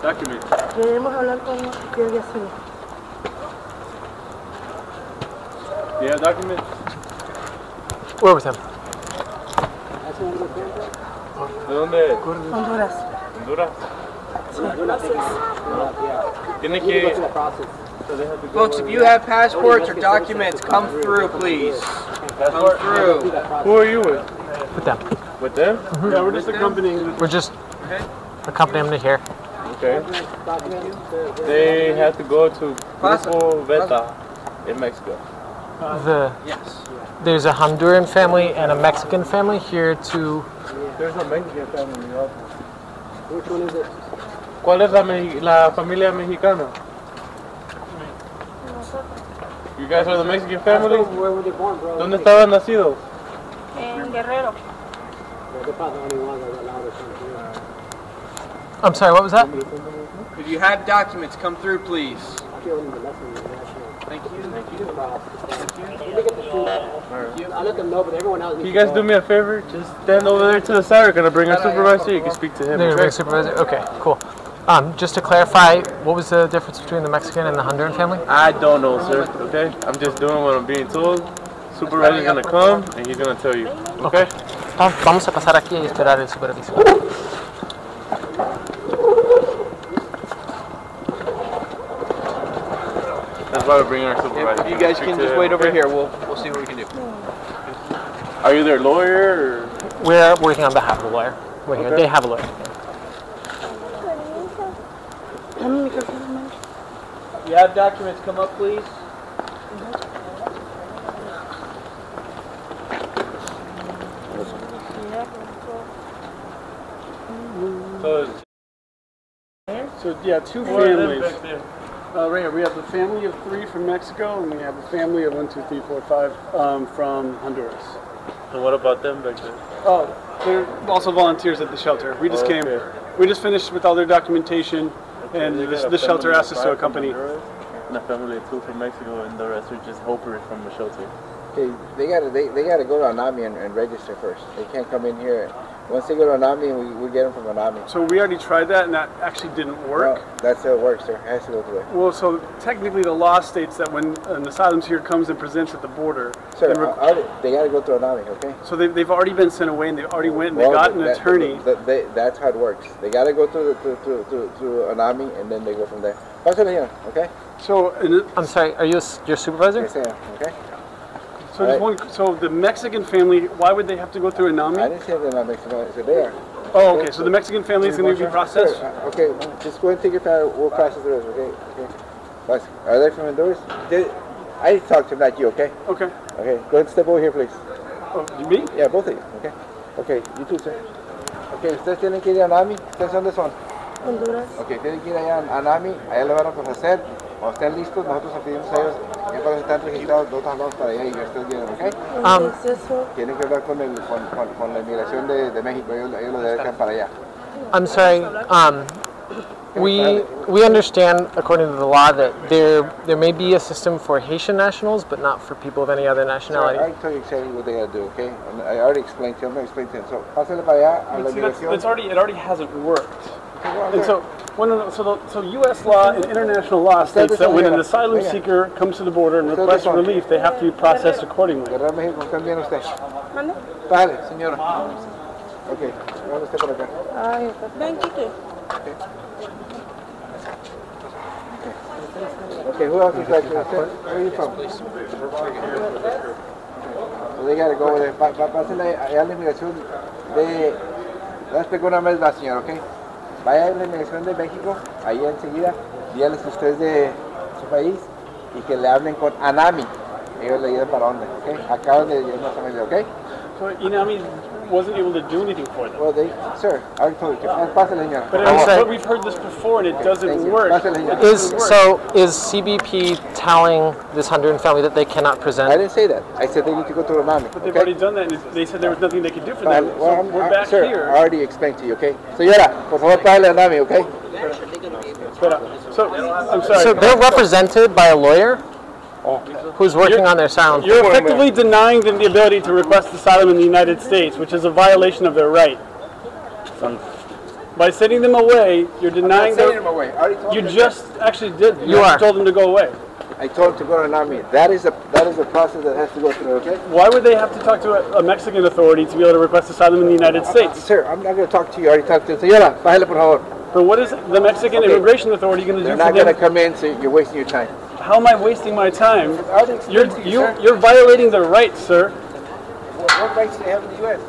Documents. Queremos hablar con el de asilo. Do you have documents? Where was him? ¿De dónde? Honduras. Honduras. Tiene que. Folks, if you have passports or documents, come through, please. Come through. Who are you with? With them. With them? Mm-hmm. Yeah, we're just accompanying. We're just accompanying them to here. Okay. They have to go to Grupo Beta in Mexico. There's a Honduran family and a Mexican family here to. There's a Mexican family also. Which one is it? ¿Cuál es la familia mexicana? You guys are the Mexican family? Where were they born, bro? ¿Dónde estaban nacidos? En Guerrero. They're probably the only ones that are allowed to come through. I'm sorry, what was that? If you have documents, come through, please. I feel the lesson international. Thank you. Thank you. Let get the food. I'll let them know, but everyone else. Can you guys do me a favor? Just stand over there to the side. We're gonna bring our supervisor. You can speak to him. Okay? Supervisor. Okay, cool. Just to clarify, what was the difference between the Mexican and the Honduran family? I don't know, sir. Okay, I'm just doing what I'm being told. Supervisor's gonna come and he's gonna tell you. Okay. Vamos a pasar aquí y esperar el supervisor. That's why we're bringing our supervisor. If you guys can just wait over here, we'll see what we can do. Are you their lawyer? Or? We're working on behalf of a lawyer. We're here. They have a lawyer. You have documents, come up, please. So yeah, two families. Right here, we have the family of 3 from Mexico, and we have a family of 1, 2, 3, 4, 5 from Honduras. And what about them back there? Oh, they're also volunteers at the shelter. We just came. We just finished with all their documentation, and the shelter asked us to accompany. And a family of 2 from Mexico, and the rest are just helpers from the shelter. Okay, they gotta go to Anami and register first. They can't come in here. Once they go to Anami, we get them from Anami. So we already tried that, and that actually didn't work. No, that's how it works, sir. It has to go through it. Well, so technically the law states that when an asylum seeker comes and presents at the border, sir, they gotta go to Anami, okay? So they've already been sent away, and they already went and they got an attorney. That's how it works. They gotta go to Anami, and then they go from there. Pásale here, okay? So I'm sorry. Are you your supervisor? Yes, I am. Okay. So there's one. So the Mexican family, why would they have to go through Anami? I didn't say they're not Mexican. So they are. Oh, okay. So the Mexican family is going to be processed. Sure. Okay. Just go and take your family. We'll process the rest. Okay. Are they from Honduras? I talked to them, not you. Okay. Okay. Okay. Go ahead and step over here, please. Oh, me? Yeah, both of you. Okay. Okay. You too, sir. Okay. Ustedes tienen que ir a Anami. ¿Ustedes dónde son? Honduras. Okay. Tienen que ir allá a Anami. Allá lo van a procesar. Cuando estén listos, nosotros pedimos a ellos. Ya cuando están registrados, nosotros hablamos para allá y ustedes vienen, ¿ok? Tienen que hablar con la inmigración de México. Ellos lo deben para allá. I'm sorry. We understand, according to the law, that there may be a system for Haitian nationals, but not for people of any other nationality. So I tell you exactly what they got to do, okay? And I already explained to them. So, pásale para allá a la inmigración. It already hasn't worked. And so, so U.S. law and international law states that when an asylum seeker comes to the border and requests relief, they have to be processed accordingly. Vale, señora. Okay, vamos usted para acá. Ven, Kike. Okay, who else is like this? Where are you from? So they gotta go over there. Pásenle allá a la inmigración de... Voy a explicar una vez la señora, ¿ok? Vaya a la inmigración de México, ahí enseguida, díganles que usted es de su país y que le hablen con Anami. Ellos le ayudan para dónde, ¿ok? Acaban de llegar más o menos, ¿ok? So Anami wasn't able to do anything for them. Well, sir, I already told you. Pásale, señora. But we've heard this before and it doesn't work. Is CBP telling this Honduran family that they cannot present? I didn't say that. I said they need to go to Anami. But they've already done that and they said there was nothing they could do for them. Well, so we're back sir, here. I already explained to you, okay? Señora, por favor, págale a Anami, okay? So, I'm sorry. So they're represented by a lawyer who's working on their asylum. You're effectively denying them the ability to request asylum in the United States, which is a violation of their right. By sending them away, you're denying sending them away. I already told You them just actually did. You are. told them to go away. I told them to go to an army. That is a process that has to go through, okay? Why would they have to talk to a Mexican authority to be able to request asylum in the United States? Sir, I'm not going to talk to you. I already talked to you. Señora, bájale por favor. But what is the Mexican immigration authority going to do They're for not them? going to come in, so you're wasting your time. How am I wasting my time? I already explained to you, sir. You're violating their rights, sir, What rights do they have in the U.S.?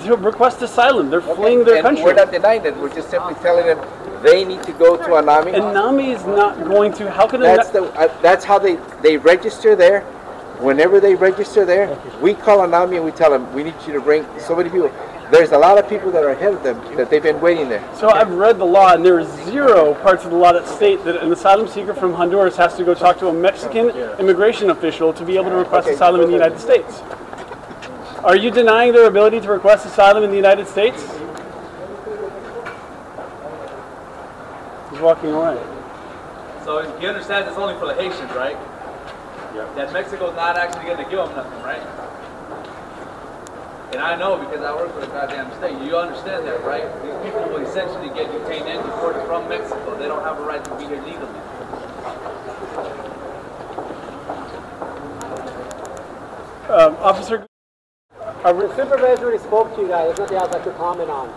to request asylum. They're fleeing their And country. we're not denying that. We're just simply telling them they need to go to an army. And NAMI is not going to. How can That's how they register there. Whenever they register there, we call an army and we tell them we need you to bring so many people. There's a lot of people that are ahead of them that they've been waiting there. So I've read the law, and there are 0 parts of the law that state that an asylum seeker from Honduras has to go talk to a Mexican immigration official to be able to request asylum in the United States. Are you denying their ability to request asylum in the United States? He's walking away. So you understand it's only for the Haitians, right? Yeah. That Mexico's not actually going to give them nothing, right? And I know because I work for the goddamn state. You understand that, right? These people will essentially get detained and deported from Mexico. They don't have a right to be here legally. Officer, The supervisor already spoke to you guys. There's nothing else I could comment on.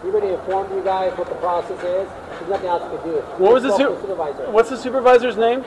He already informed you guys what the process is. There's nothing else I could do. what was the supervisor? What's the supervisor's name?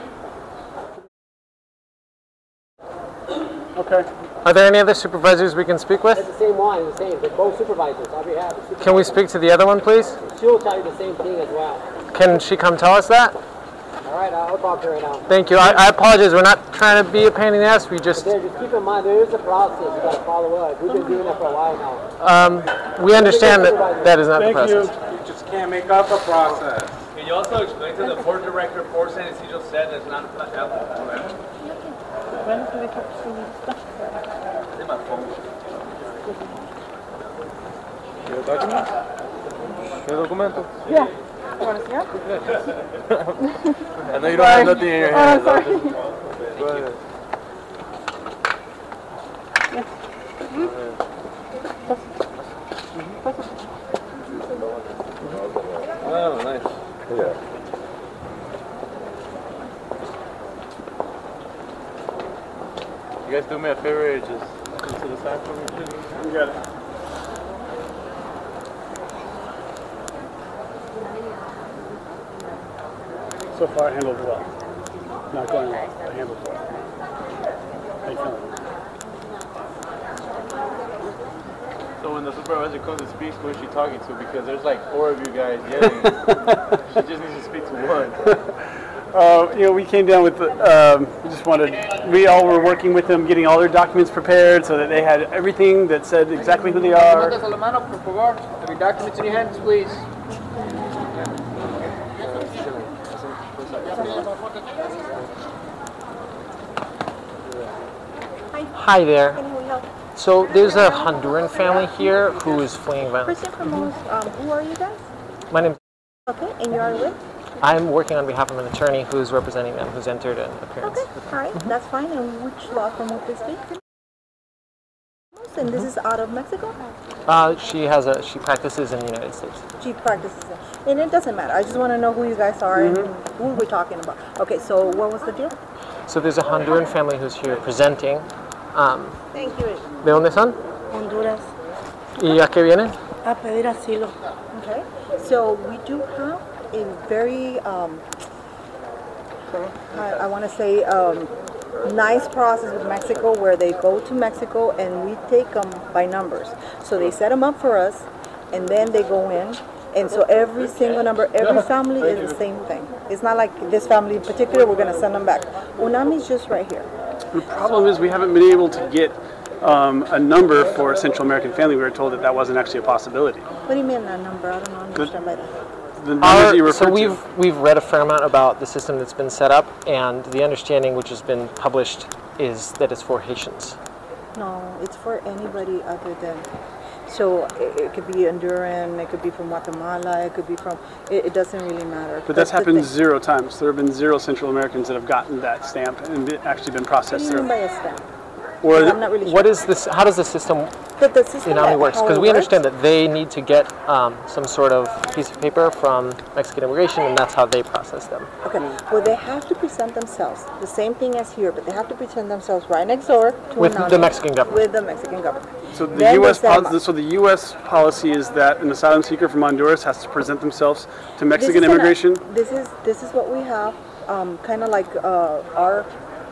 Okay. Are there any other supervisors we can speak with? It's the same one. It's the same. They're both supervisors. On behalf of Can we speak to the other one, please? She'll tell you the same thing as well. Can she come tell us that? All right, I'll talk to her right now. Thank you. I apologize. We're not trying to be a pain in the ass. We just... But there, just keep in mind, there is a process you got to follow up. We've been doing that for a while now. We understand that that is not the Thank process. you. You just can't make up a process. Can you also explain to the port director for San Ysidro said that's not applicable? In my phone. ¿Qué documento? Yeah. You want to see it? I know you don't have nothing in your hand. sorry. Go ahead. Oh, nice. Yeah. You guys do me a favor, just come to the side for me, please. You got it. So far, I handled it well. Not going well. I handled it well. How you feeling? So when the supervisor comes and speaks, who is she talking to? Because there's like 4 of you guys yelling. She just needs to speak to one. You know, we came down with, we all were working with them, getting all their documents prepared so that they had everything that said exactly who they are. Every documents in your hands, please. Hi there. Can we help? So there's a Honduran family here who is fleeing violence. First and foremost, who are you guys? My name. Okay, and you are with? I'm working on behalf of an attorney who's representing them, who's entered an appearance. Okay, all right, that's fine. And which law firm would this be? And this is out of Mexico? She practices in the United States. She practices it. And it doesn't matter. I just want to know who you guys are and who we're talking about. Okay, so what was the deal? So there's a Honduran family who's here presenting. Thank you. ¿De dónde son? Honduras. ¿Y a qué vienen? A pedir asilo. Okay, so we do have a very, I want to say, nice process with Mexico where they go to Mexico and we take them by numbers. So they set them up for us and then they go in. And so every single number, every family is the same thing. It's not like this family in particular, we're going to send them back. UNAMI's just right here. The problem is we haven't been able to get a number for a Central American family. We were told that that wasn't actually a possibility. What do you mean a number? I don't understand by that. The numbers that you referred So to. we've read a fair amount about the system that's been set up, and the understanding which has been published is that it's for Haitians. No, it's for anybody other than. So it could be Honduran, it could be from Guatemala, it could be from. It doesn't really matter. But that's happened 0 times. There have been 0 Central Americans that have gotten that stamp and actually been processed What do you through. mean by a stamp? Or I'm not really sure. What is this? How does the system The system in Omni that- works? how Because it we understand works- that they need to get some sort of piece of paper from Mexican immigration, and that's how they process them. Okay, well, they have to present themselves, the same thing as here, but they have to present themselves right next door to With an the Omni, Mexican government. With the Mexican government. So the Then U.S. they set 'em up. So the U.S. policy is that an asylum seeker from Honduras has to present themselves to Mexican This is immigration. This is what we have, kind of like our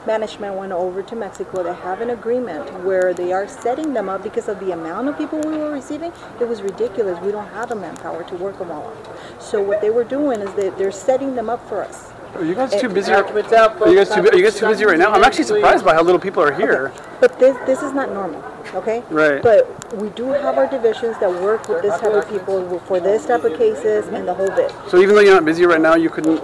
management went over to Mexico. They have an agreement where they are setting them up because of the amount of people we were receiving. It was ridiculous. We don't have the manpower to work them all up. So what they were doing is they're setting them up for us. Are you guys too busy? Documents out, Are you guys folks. too busy right now? I'm actually surprised by how little people are here. But this is not normal, okay? Right. But we do have our divisions that work with this type of people for this type of cases and the whole bit. So even though you're not busy right now, you couldn't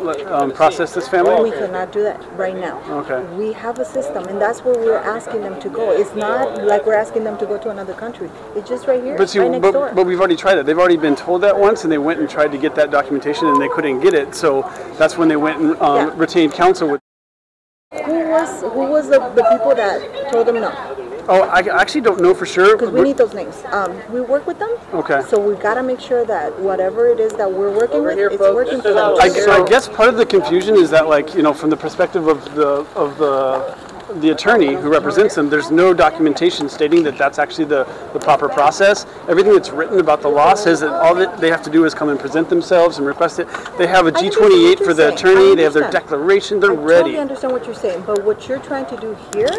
process this family? We cannot do that right now. Okay. We have a system, and that's where we're asking them to go. It's not like we're asking them to go to another country. It's just right here, But see, right next door. but we've already tried it. They've already been told that once, and they went and tried to get that documentation, and they couldn't get it. So that's when they went and retained counsel with. Who was the people that told them no? Oh, I actually don't know for sure. Because we need those names. We work with them. Okay. So we got to make sure that whatever it is that we're working with, it's working for them. I guess part of the confusion is that, like, you know, from the perspective of the attorney who represents them, there's no documentation stating that that's actually the proper process. Everything that's written about the law says that all that they have to do is come and present themselves and request it. They have a G28 for the attorney. They have their declaration. They're I ready. totally understand what you're saying, but what you're trying to do here,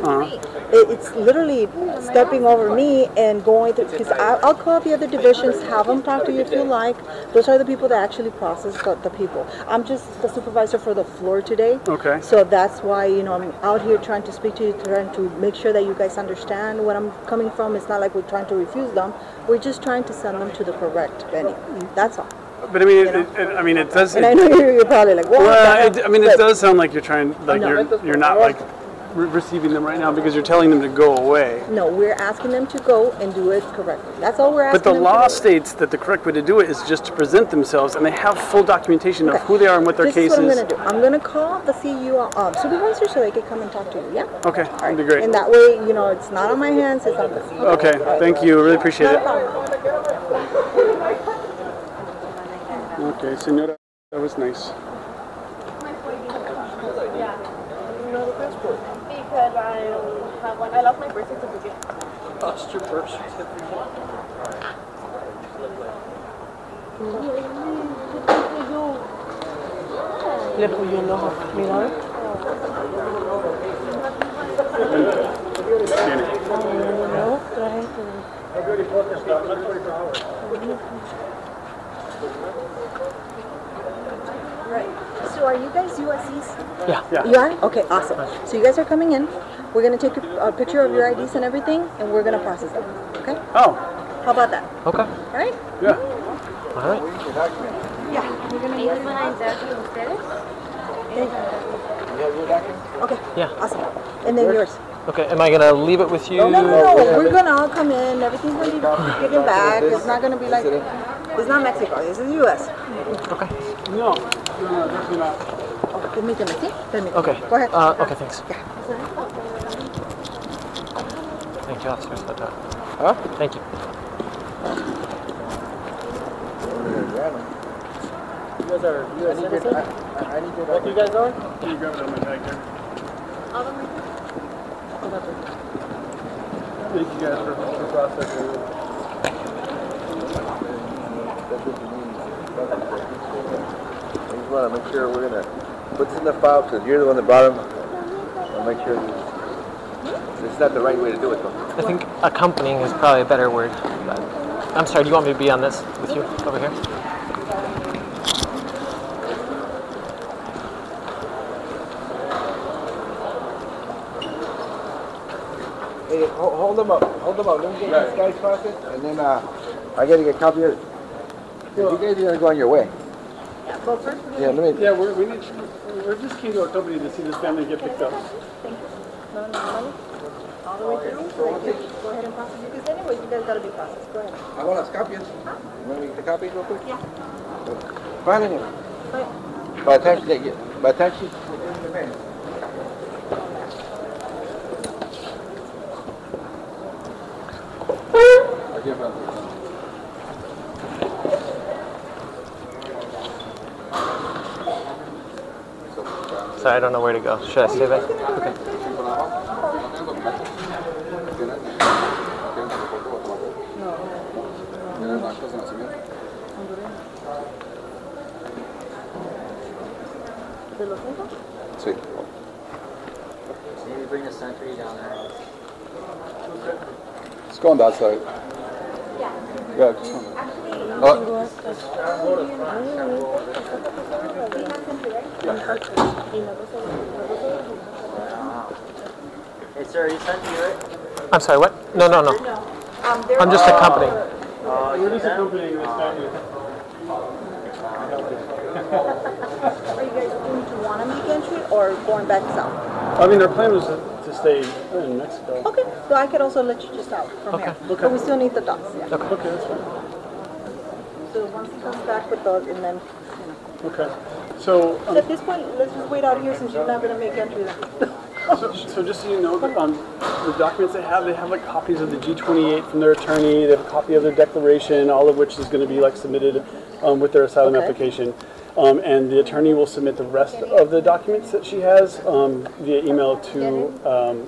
it's literally stepping over me and going through, because I'll call the other divisions, have them talk to you if you like. Those are the people that actually process the people. I'm just the supervisor for the floor today. Okay. So that's why, you know, I'm out here trying to speak to you, trying to make sure that you guys understand where I'm coming from. It's not like we're trying to refuse them. We're just trying to send them to the correct venue. That's all. But I mean, it does. And I know you're probably like, what? Well, it does sound like you're trying, like you're not like receiving them right now because you're telling them to go away. No, we're asking them to go and do it correctly. That's all we're asking But the them law to do. states that the correct way to do it is just to present themselves, and they have full documentation of who they are and what their case is. This is what I'm going to do. I'm going to call the CU supervisor so they can come and talk to you, yeah? Okay, that'd be great. And that way, you know, it's not on my hands, it's on this. Okay, thank you. Really appreciate it. Okay, senora, that was nice. Because I don't have one. I lost my birth certificate. Lost your birth certificate. Le puyó el ojo. Mira. No, traje. Right. So are you guys USCs? Yeah. You are? Okay, awesome. So you guys are coming in. We're going to take a picture of your IDs and everything, and we're going to process them. Okay? Oh. How about that? Okay. All right? Yeah. All right. Yeah. We're going to ¿Ellos van a entrar con ustedes? Okay. Yeah. Awesome. And then yours. Okay. Am I gonna leave it with you? No. We're going to all come in. Everything's going to be given back. It's not going to be like, it's not Mexico. This is US. Okay. No, definitely not. Oh, permíteme, ¿sí? Permíteme. Okay. Go ahead. Okay. Thanks. Yeah. Thank you, officers. Huh? Thank you. You guys are U.S. citizens? I need Both you guys are? Can you grab it on my bag there? Thank you guys for processing it. I just want to make sure we're going to put this in the file because you're the one that brought them. I'll make sure this is not the right way to do it, though. I think accompanying is probably a better word. But I'm sorry. Do you want me to be on this with you over here? Hey, hold them up. Hold them up. Let me get this guy's process, and then I got to get a copy of it. You guys are going to go on your way. Yeah, go first. Yeah, let me. Yeah, we're just keen to our company to see this family get picked up. Thank you. No. All the way through. Go ahead and process it. Because anyways, you guys got to be processed. Go ahead. I want las copias. You want me to get the copies real quick? Yeah. Finally. By the time she Sorry, I don't know where to go. Should I stay back? Okay. Sí. Maybe bring the century down there. Let's go on that side. Yeah, just on Hey, sir, are you sent to Europe? I'm sorry, what? No. I'm just accompanying. We're just accompanying this family. Are you guys going to want to make entry or going back south? I mean, our plan was to stay in Mexico. Okay, so I could also let you just out from here. Okay. But we still need the docs, yeah. Okay, that's fine. So once he comes back with those, and then, Okay. So, so at this point, let's just wait out here since you're not going to make entry then. so just so you know, the documents they have like copies of the G28 from their attorney. They have a copy of their declaration, all of which is going to be like submitted with their asylum application. And the attorney will submit the rest of the documents that she has via email to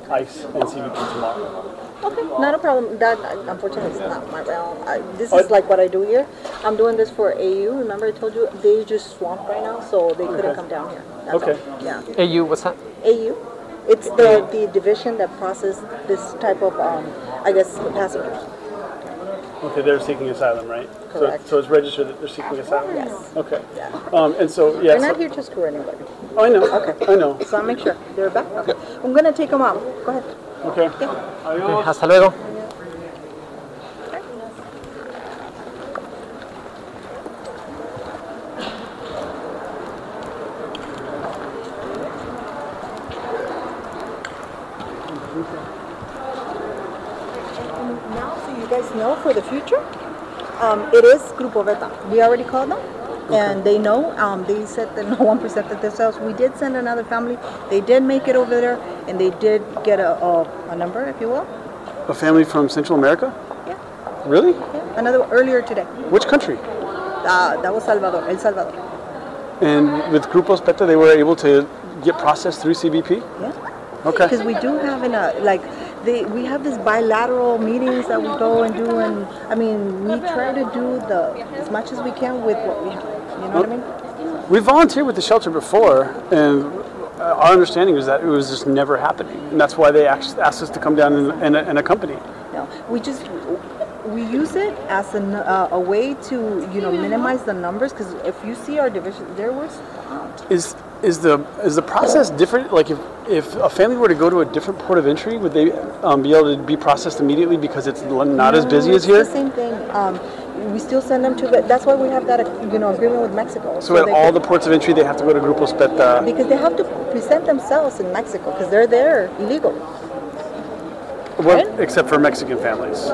ICE and CBP tomorrow. Okay, not a problem. That, unfortunately, is not my realm. This is like what I do here. I'm doing this for AU. Remember I told you they just swamped right now, so they couldn't come down here. That's all. Yeah. AU, what's that? AU. It's the division that processes this type of, I guess, passengers. Okay, they're seeking asylum, right? Correct. So it's registered that they're seeking asylum? Yes. Okay. Yeah. And so, yeah. They're not here to screw anybody. Oh, I know. Okay. I know. So I'll make sure. They're back? Okay. I'm going to take them out. Go ahead. Okay. Okay, hasta luego. Now, so you guys know for the future, it is Grupo Beta. We already called them, and they know. They said that no one presented themselves. We did send another family. They did make it over there, and they did get a number, if you will. A family from Central America? Yeah. Really? Yeah. Another earlier today. Which country? That was Salvador, El Salvador. And with Grupos Beta, they were able to get processed through CBP? Yeah. Okay. Because we do have we have this bilateral meetings that we go and do, and I mean we try to do as much as we can with what we have. You know what I mean? We volunteered with the shelter before, and our understanding was that it was just never happening, and that's why they asked us to come down and accompany. No, we use it as a way to minimize the numbers, because if you see our division, there was. Is the process different? Like if a family were to go to a different port of entry, would they be able to be processed immediately because it's not as busy as here? It's the same thing. We still send them to, that's why we have that agreement with Mexico. So at all the ports of entry, they have to go to Grupos Beta. Because they have to present themselves in Mexico because they're there illegally. Right? Except for Mexican families.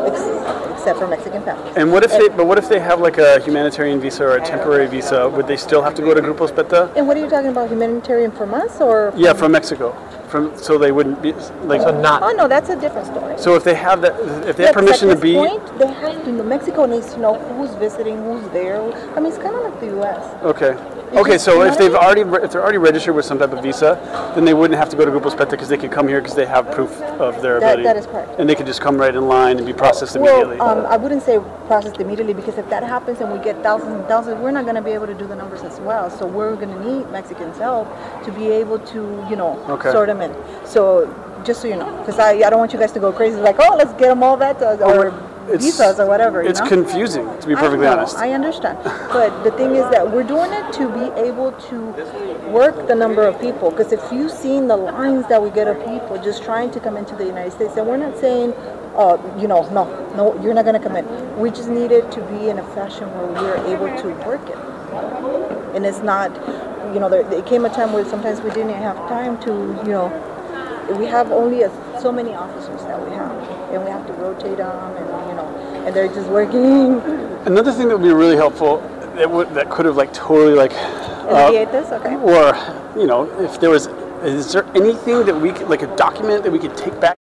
Except for Mexican families. And what if they have like a humanitarian visa or a temporary visa? Would they still have to go to Grupos Beta? And what are you talking about? Humanitarian from us or? Yeah, from Mexico. So they wouldn't be like. So not. Oh no, that's a different story. So if they have that, if they have permission to be. At this point, they have to. Mexico needs to know who's visiting, who's there. I mean, it's kind of like the U.S. Okay. Okay, so if they're already registered with some type of visa, then they wouldn't have to go to Grupos Beta because they could come here because they have proof of their ability. That is correct. And they could just come right in line and be processed immediately. Well, I wouldn't say processed immediately, because if that happens and we get thousands and thousands, we're not going to be able to do the numbers as well. So we're going to need Mexicans' help to be able to, sort them in. So just so you know, because I don't want you guys to go crazy like, oh, let's get them all that or visas or whatever. It's confusing, to be perfectly honest. I understand, but the thing is that we're doing it to be able to work the number of people. Because if you've seen the lines that we get of people just trying to come into the United States, and we're not saying, no, you're not going to come in. We just need it to be in a fashion where we're able to work it, and it's not, there came a time where sometimes we didn't have time to, we have only so many officers that we have, and we have to rotate them, and they're just working. Another thing that would be really helpful, that could have totally alleviate this, okay? Or if there was, is there anything that we could, like a document that we could take back?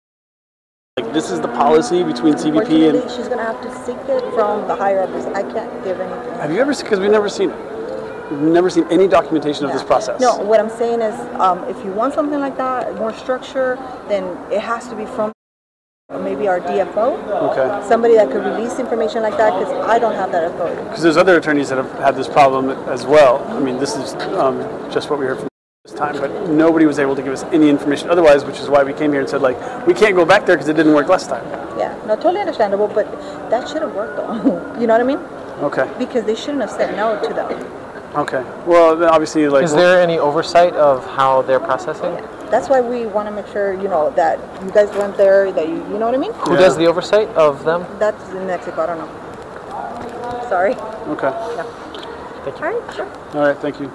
Like, this is the policy between CBP Unfortunately, and... she's going to have to seek it from the higher ups. I can't give anything. Have you ever seen, because we've never seen it. We've never seen any documentation of this process. No, what I'm saying is, if you want something like that, more structure, then it has to be from maybe our DFO. Okay. Somebody that could release information like that, because I don't have that authority. Because there's other attorneys that have had this problem as well. I mean, this is just what we heard from this time, but nobody was able to give us any information otherwise, which is why we came here and said, like, we can't go back there because it didn't work last time. Yeah, no, totally understandable, but that should have worked though. You know what I mean? Okay. Because they shouldn't have said no to them. Okay. Well, then obviously, like... Is there any oversight of how they're processing? Yeah. That's why we want to make sure, you know, that you guys went there, that you know what I mean? Who does the oversight of them? That's in Mexico, I don't know. Sorry. Okay. Yeah. Thank you. All right, sure. All right, thank you.